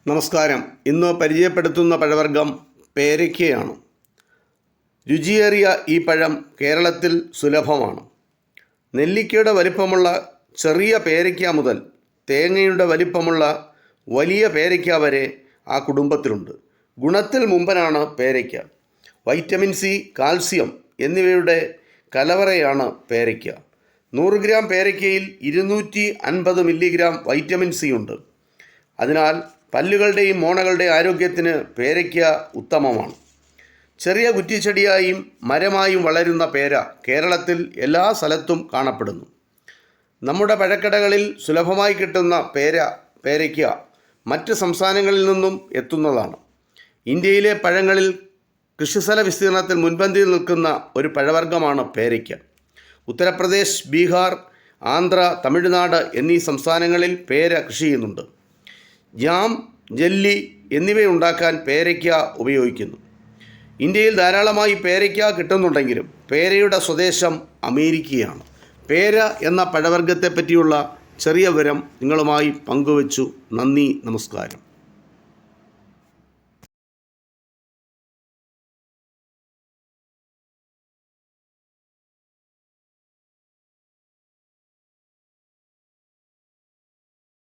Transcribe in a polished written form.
നമസ്കാരം. ഇന്ന് പരിചയപ്പെടുത്തുന്ന പഴവർഗ്ഗം പേരയ്ക്കയാണ്. രുചിയേറിയ ഈ പഴം കേരളത്തിൽ സുലഭമാണ്. നെല്ലിക്കയുടെ വലിപ്പമുള്ള ചെറിയ പേരയ്ക്ക മുതൽ തേങ്ങയുടെ വലിപ്പമുള്ള വലിയ പേരയ്ക്ക വരെ ആ കുടുംബത്തിലുണ്ട്. ഗുണത്തിൽ മുമ്പനാണ് പേരയ്ക്ക. വൈറ്റമിൻ സി, കാൽസ്യം എന്നിവയുടെ കലവറയാണ് പേരയ്ക്ക. 100 ഗ്രാം പേരയ്ക്കയിൽ 250 മില്ലിഗ്രാം വൈറ്റമിൻ സി ഉണ്ട്. അതിനാൽ പല്ലുകളുടെയും മോണകളുടെയും ആരോഗ്യത്തിന് പേരയ്ക്ക ഉത്തമമാണ്. ചെറിയ കുറ്റിച്ചെടിയായും മരമായും വളരുന്ന പേര കേരളത്തിൽ എല്ലാ സ്ഥലത്തും കാണപ്പെടുന്നു. നമ്മുടെ പഴക്കടകളിൽ സുലഭമായി കിട്ടുന്ന പേരയ്ക്ക മറ്റ് സംസ്ഥാനങ്ങളിൽ നിന്നും എത്തുന്നതാണ്. ഇന്ത്യയിലെ പഴങ്ങളിൽ കൃഷിസ്ഥല വിസ്തീർണത്തിൽ മുൻപന്തിയിൽ നിൽക്കുന്ന ഒരു പഴവർഗ്ഗമാണ് പേരയ്ക്ക. ഉത്തർപ്രദേശ്, ബീഹാർ, ആന്ധ്ര, തമിഴ്നാട് എന്നീ സംസ്ഥാനങ്ങളിൽ പേര കൃഷി ചെയ്യുന്നുണ്ട്. ജാം, ജെല്ലി എന്നിവയുണ്ടാക്കാൻ പേരയ്ക്ക ഉപയോഗിക്കുന്നു. ഇന്ത്യയിൽ ധാരാളമായി പേരയ്ക്ക കിട്ടുന്നുണ്ടെങ്കിലും പേരയുടെ സ്വദേശം അമേരിക്കയാണ്. പേര എന്ന പഴവർഗ്ഗത്തെ പറ്റിയുള്ള ചെറിയ വിവരം നിങ്ങളുമായി പങ്കുവച്ചു. നന്ദി, നമസ്കാരം.